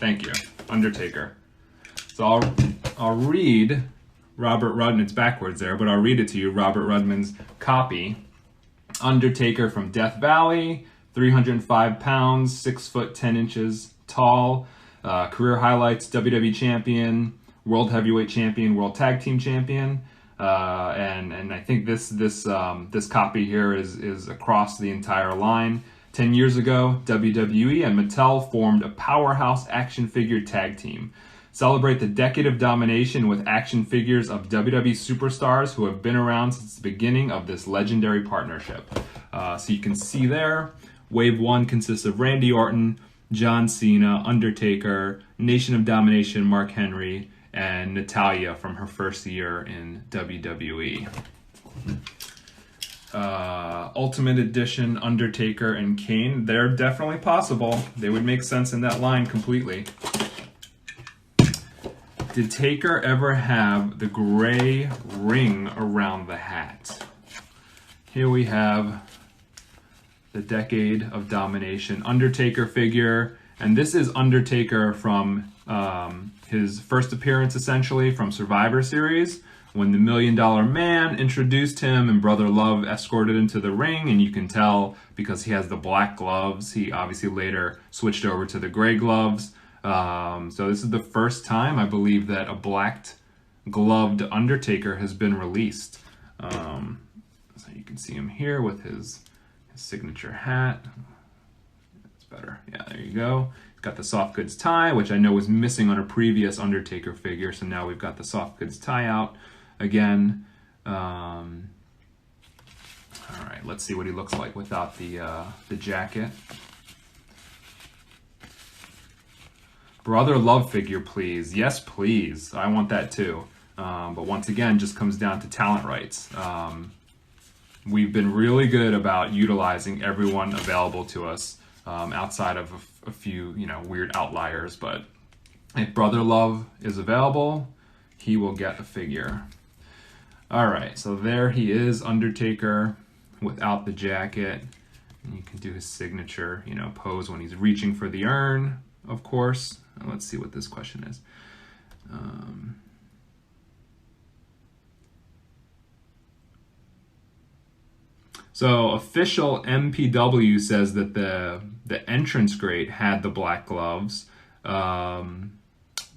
Thank you. Undertaker. So I'll read Robert Rudman. It's backwards there, but I'll read it to you. Robert Rudman's copy. Undertaker from Death Valley, 305 pounds, 6 foot 10 inches tall. Career highlights: WWE champion, World Heavyweight champion, World Tag Team champion. And I think this copy here is across the entire line. 10 years ago, WWE and Mattel formed a powerhouse action figure tag team. Celebrate the decade of domination with action figures of WWE superstars who have been around since the beginning of this legendary partnership. So you can see there, Wave 1 consists of Randy Orton, John Cena, Undertaker, Nation of Domination, Mark Henry, and Natalya from her first year in WWE. Ultimate Edition, Undertaker, and Kane, they're definitely possible. They would make sense in that line completely. Did Taker ever have the gray ring around the hat? Here we have the Decade of Domination Undertaker figure, and this is Undertaker from his first appearance, essentially, from Survivor Series, when the $1 Million Man introduced him and Brother Love escorted him to the ring, and you can tell because he has the black gloves. He obviously later switched over to the gray gloves. So this is the first time, I believe, that a blacked gloved Undertaker has been released. So you can see him here with his signature hat. That's better. Yeah, there you go. He's got the soft goods tie, which I know was missing on a previous Undertaker figure. So now we've got the soft goods tie out again. All right, let's see what he looks like without the jacket. Brother Love figure, please. Yes, please. I want that too. But once again, just comes down to talent rights. We've been really good about utilizing everyone available to us, outside of a few, weird outliers. But if Brother Love is available, he will get a figure. All right, so there he is, Undertaker, without the jacket. And you can do his signature, pose when he's reaching for the urn, of course. Let's see what this question is. So official MPW says that the entrance grade had the black gloves,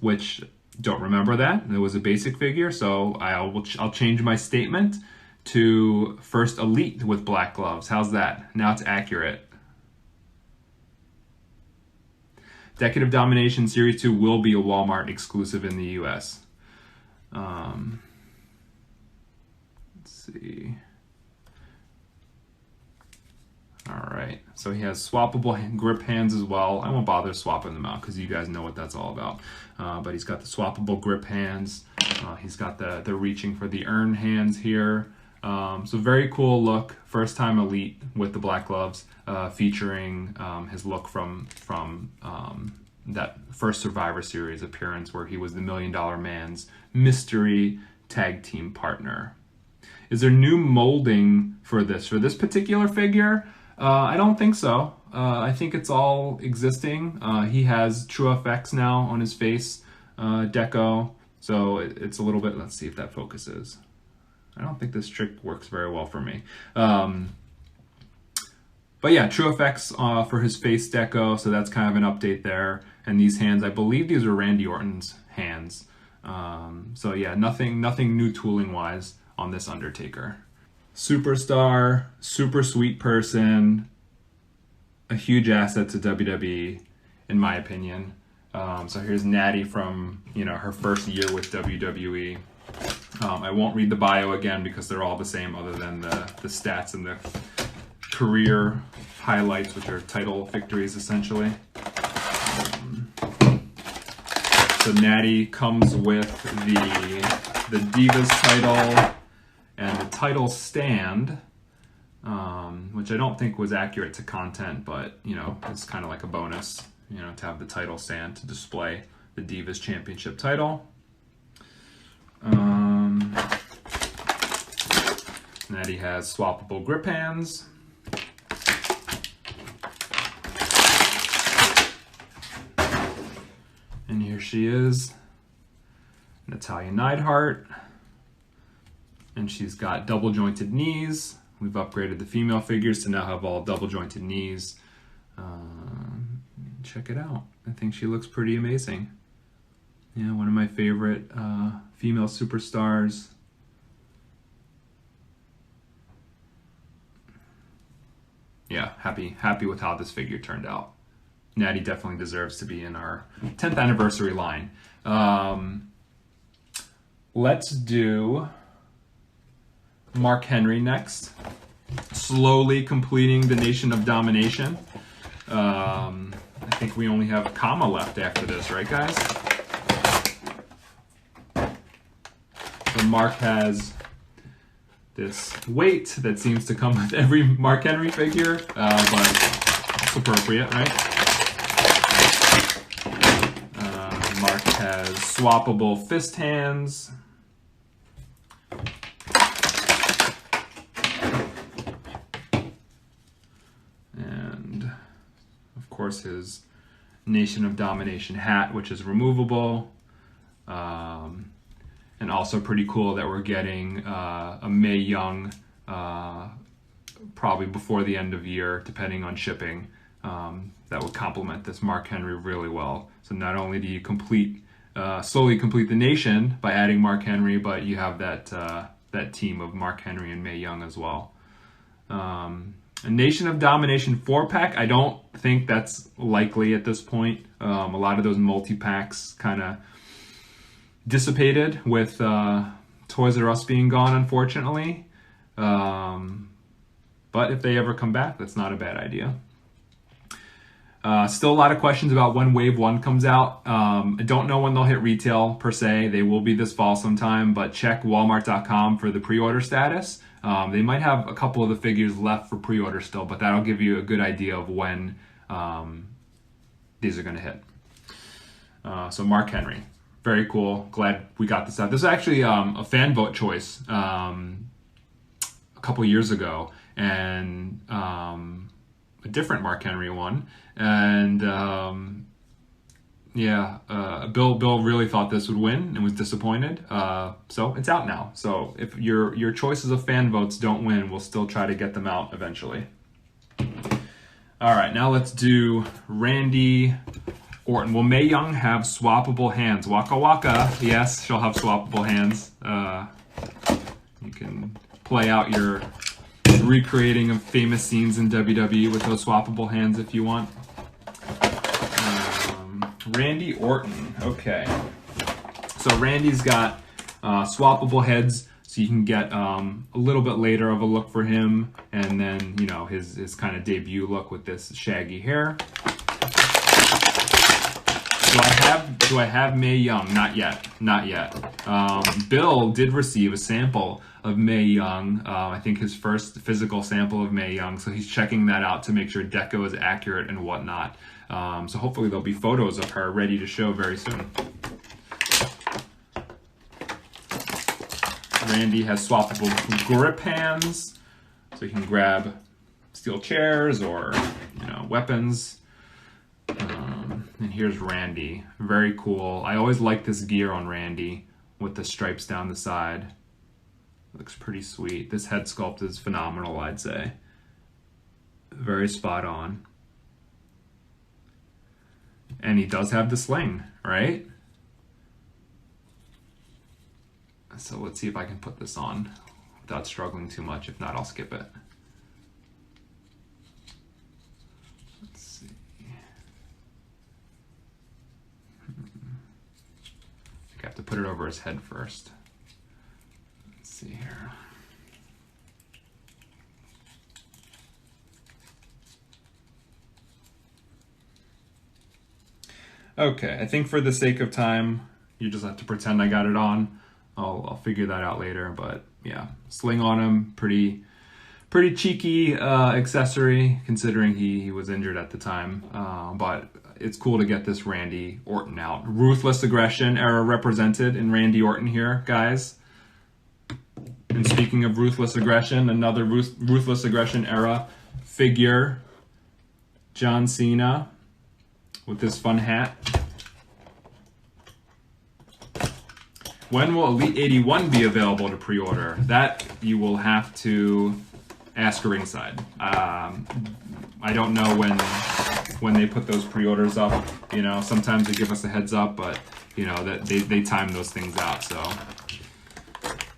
which don't remember that. It was a basic figure, so I'll change my statement to First Elite with black gloves. How's that? Now it's accurate. Decade of Domination Series 2 will be a Walmart exclusive in the US. Let's see. All right, so he has swappable grip hands as well. I won't bother swapping them out because you guys know what that's all about. But he's got the swappable grip hands. He's got the reaching for the urn hands here. So very cool look. First time Elite with the black gloves, featuring his look from that first Survivor Series appearance where he was the $1 Million Man's mystery tag team partner. Is there new molding for this particular figure? I don't think so. I think it's all existing. He has True FX now on his face deco, so it's a little bit. Let's see if that focuses. I don't think this trick works very well for me. But yeah, True FX for his face deco, so that's kind of an update there. And these hands, I believe these are Randy Orton's hands. So yeah, nothing new tooling wise on this Undertaker. Superstar, super sweet person, a huge asset to WWE, in my opinion. So here's Natty from her first year with WWE. I won't read the bio again because they're all the same other than the stats and the career highlights, which are title victories essentially. So Natty comes with the Divas title and the title stand, which I don't think was accurate to content, but it's kind of like a bonus, to have the title stand to display the Divas Championship title. Natty has swappable grip hands. here she is, Natalya Neidhart. And she's got double jointed knees. We've upgraded the female figures to now have all double jointed knees. Check it out. I think she looks pretty amazing. Yeah, one of my favorite female superstars. Yeah, happy with how this figure turned out. Natty definitely deserves to be in our 10th anniversary line. Let's do Mark Henry next. Slowly completing the Nation of Domination. I think we only have Kama left after this, right guys? So Mark has this weight that seems to come with every Mark Henry figure, but it's appropriate, right? Mark has swappable fist hands. And of course his Nation of Domination hat, which is removable. And also pretty cool that we're getting a Mae Young probably before the end of year, depending on shipping. That would complement this Mark Henry really well. So not only do you slowly complete the Nation by adding Mark Henry, but you have that team of Mark Henry and Mae Young as well. A Nation of Domination 4-pack, I don't think that's likely at this point. A lot of those multi-packs kind of dissipated with Toys R Us being gone, unfortunately. But if they ever come back, that's not a bad idea. Still a lot of questions about when Wave 1 comes out. I don't know when they'll hit retail per se. They will be this fall sometime, but check walmart.com for the pre-order status. They might have a couple of the figures left for pre-order still, but that'll give you a good idea of when these are going to hit. So Mark Henry. Very cool. Glad we got this out. This is actually a fan vote choice a couple years ago, and a different Mark Henry one. And Bill really thought this would win and was disappointed. So it's out now. So if your choices of fan votes don't win, we'll still try to get them out eventually. All right, now let's do Randy Orton. Will Mae Young have swappable hands? Waka Waka. Yes, she'll have swappable hands. You can play out your recreating of famous scenes in WWE with those swappable hands if you want. Randy Orton. Okay. So Randy's got swappable heads, so you can get a little bit later of a look for him, and then, you know, his kind of debut look with this shaggy hair. Do I have Mae Young? Not yet. Not yet. Bill did receive a sample of Mae Young. I think his first physical sample of Mae Young. So he's checking that out to make sure deco is accurate and whatnot. So hopefully there'll be photos of her ready to show very soon. Randy has swappable grip hands, so you can grab steel chairs or, you know, weapons. And here's Randy. Very cool. I always like this gear on Randy with the stripes down the side. Looks pretty sweet. This head sculpt is phenomenal, I'd say. Very spot on. And he does have the sling, right? So let's see if I can put this on without struggling too much. If not, I'll skip it. Let's see. I have to put it over his head first. Let's see here. Okay, I think for the sake of time, you just have to pretend I got it on. I'll figure that out later, but yeah, sling on him, pretty cheeky accessory considering he was injured at the time. But it's cool to get this Randy Orton out. Ruthless Aggression era represented in Randy Orton here, guys. And speaking of Ruthless Aggression, another Ruthless Aggression era figure, John Cena with this fun hat. When will Elite 81 be available to pre-order? That you will have to ask ringside. I don't know when they put those pre-orders up. You know, sometimes they give us a heads up, but you know that they time those things out.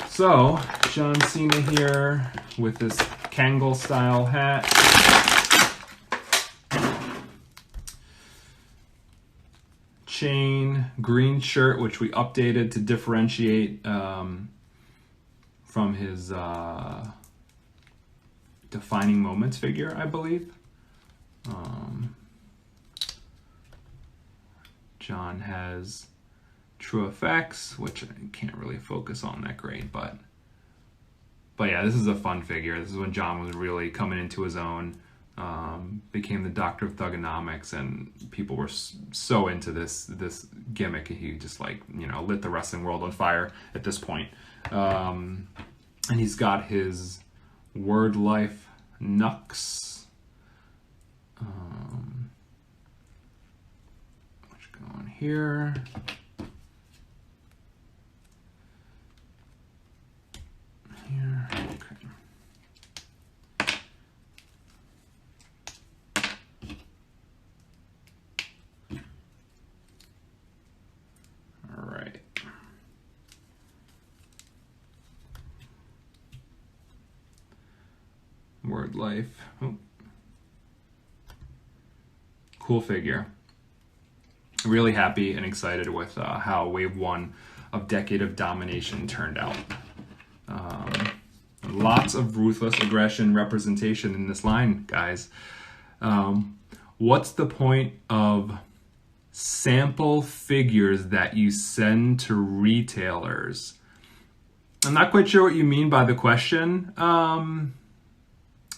So John Cena here with this Kangol style hat. Chain, green shirt, which we updated to differentiate from his Defining Moments figure, I believe. John has True Effects, which I can't really focus on that great, but yeah, this is a fun figure. This is when John was really coming into his own, became the Doctor of Thugonomics, and people were so into this gimmick. He just, like, you know, lit the wrestling world on fire at this point. And he's got his Word Life Nux. Which go on here. Here, okay. All right. Word Life. Oh. Cool figure. Really happy and excited with how Wave 1 of Decade of Domination turned out. Lots of ruthless aggression representation in this line, guys. What's the point of sample figures that you send to retailers? I'm not quite sure what you mean by the question.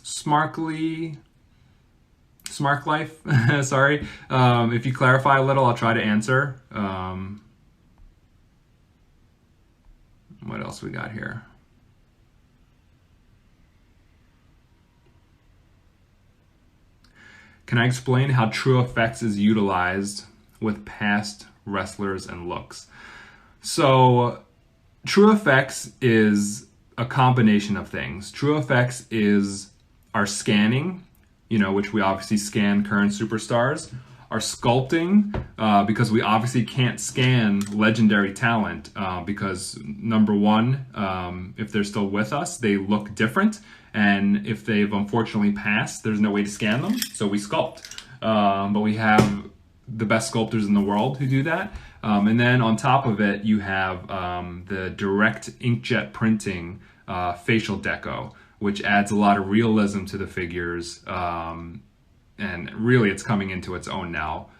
Smart Life, sorry. If you clarify a little, I'll try to answer. What else we got here? Can I explain how True Effects is utilized with past wrestlers and looks? So, True Effects is a combination of things. True Effects is our scanning, you know, which we obviously scan current superstars. Our sculpting, because we obviously can't scan legendary talent, because number one, if they're still with us, they look different. And if they've unfortunately passed, there's no way to scan them, so we sculpt. But we have the best sculptors in the world who do that. And then on top of it, you have the direct inkjet printing facial deco, which adds a lot of realism to the figures. And really, it's coming into its own now.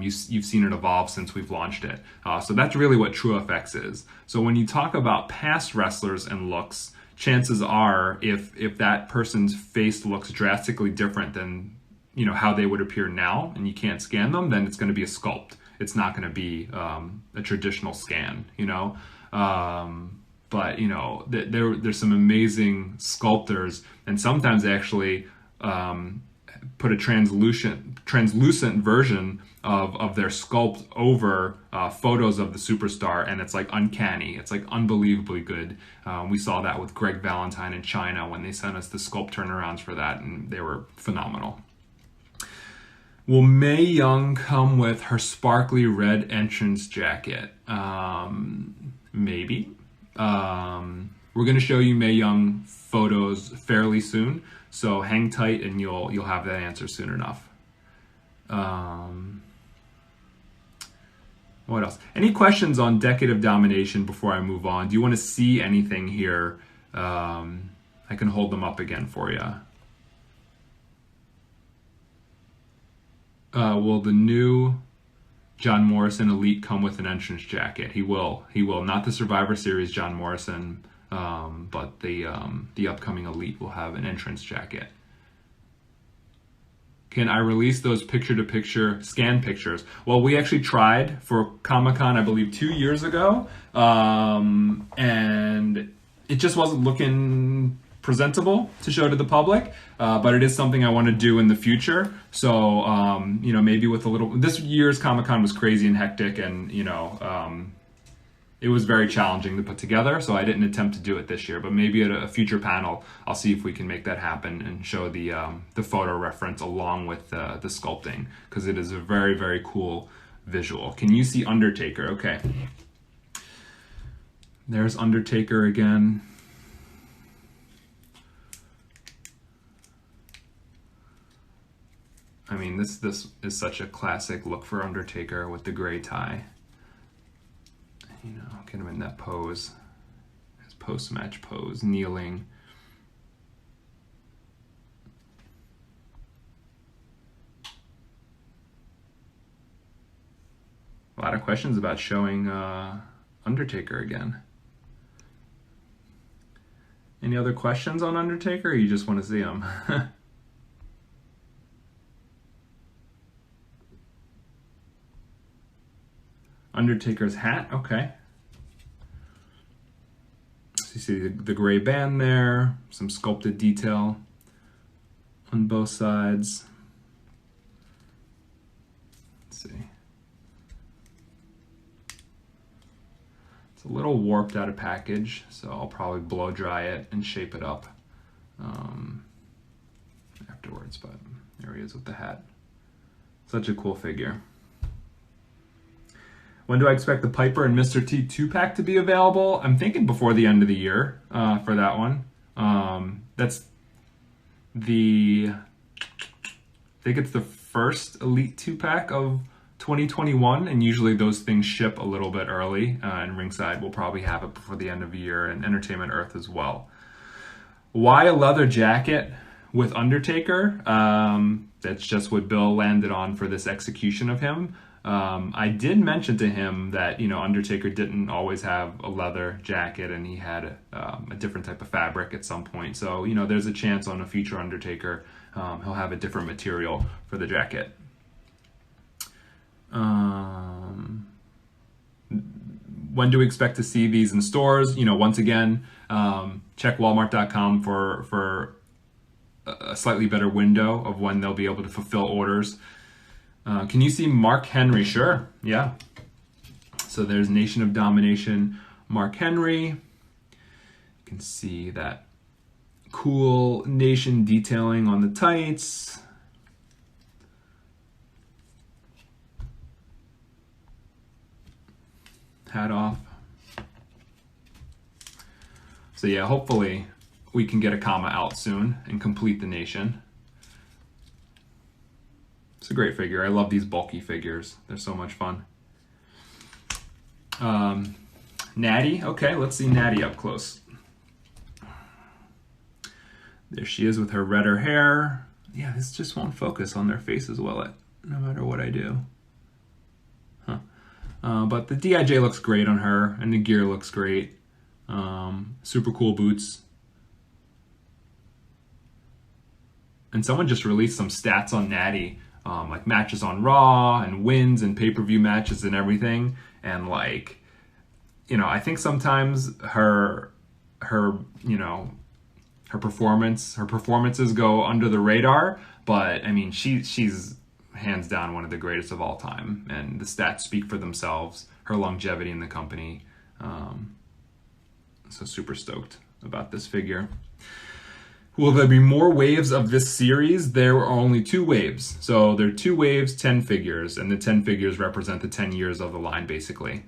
You've seen it evolve since we've launched it. So that's really what True Effects is. So when you talk about past wrestlers and looks, chances are, if that person's face looks drastically different than, you know, how they would appear now, and you can't scan them, then it's going to be a sculpt. It's not going to be a traditional scan, you know. But you know, there's some amazing sculptors, and sometimes they actually put a translucent version of their sculpt over photos of the superstar, and it's like uncanny. It's like unbelievably good. We saw that with Greg Valentine in China when they sent us the sculpt turnarounds for that, and they were phenomenal. Will Mae Young come with her sparkly red entrance jacket? Maybe. We're going to show you Mae Young photos fairly soon, so hang tight and you'll have that answer soon enough. What else? Any questions on Decade of Domination before I move on? Do you want to see anything here? I can hold them up again for you. Will the new John Morrison Elite come with an entrance jacket? He will. He will. Not the Survivor Series John Morrison, but the upcoming Elite will have an entrance jacket. Can I release those picture-to-picture scan pictures? Well, we actually tried for Comic-Con, I believe, 2 years ago, and it just wasn't looking presentable to show to the public, but it is something I want to do in the future. So, you know, maybe with a little... This year's Comic-Con was crazy and hectic, and, you know, it was very challenging to put together, so I didn't attempt to do it this year. But maybe at a future panel, I'll see if we can make that happen and show the photo reference along with the sculpting, because it is a very, very cool visual. Can you see Undertaker? Okay. There's Undertaker again. I mean, this is such a classic look for Undertaker with the gray tie. You know, get him in that pose, his post-match pose, kneeling. A lot of questions about showing Undertaker again. Any other questions on Undertaker, or you just want to see him? Undertaker's hat, okay. So you see the gray band there, some sculpted detail on both sides. Let's see. It's a little warped out of package, so I'll probably blow dry it and shape it up afterwards, but there he is with the hat. Such a cool figure. When do I expect the Piper and Mr. T 2-pack to be available? I'm thinking before the end of the year for that one. That's I think it's the first Elite 2-pack of 2021, and usually those things ship a little bit early, and Ringside will probably have it before the end of the year, and Entertainment Earth as well. Why a leather jacket with Undertaker? That's just what Bill landed on for this execution of him. I did mention to him that, you know, Undertaker didn't always have a leather jacket, and he had a different type of fabric at some point. So, you know, there's a chance on a future Undertaker he'll have a different material for the jacket. When do we expect to see these in stores? You know, once again, check Walmart.com for a slightly better window of when they'll be able to fulfill orders. Can you see Mark Henry? Sure, yeah. So there's Nation of Domination, Mark Henry. You can see that cool Nation detailing on the tights. Hat off. So yeah, hopefully we can get a comma out soon and complete the Nation. It's a great figure. I love these bulky figures. They're so much fun. Natty. Okay, let's see Natty up close. There she is with her redder hair. Yeah, this just won't focus on their faces well, no matter what I do. Huh. But the DIJ looks great on her, and the gear looks great. Super cool boots. And someone just released some stats on Natty. Like matches on Raw and wins and pay-per-view matches and everything. And like, you know, I think sometimes her performances go under the radar, but I mean, she's hands down one of the greatest of all time, and the stats speak for themselves. Her longevity in the company. So super stoked about this figure. Will there be more waves of this series? There are only 2 waves. So there are 2 waves, 10 figures, and the 10 figures represent the 10 years of the line, basically.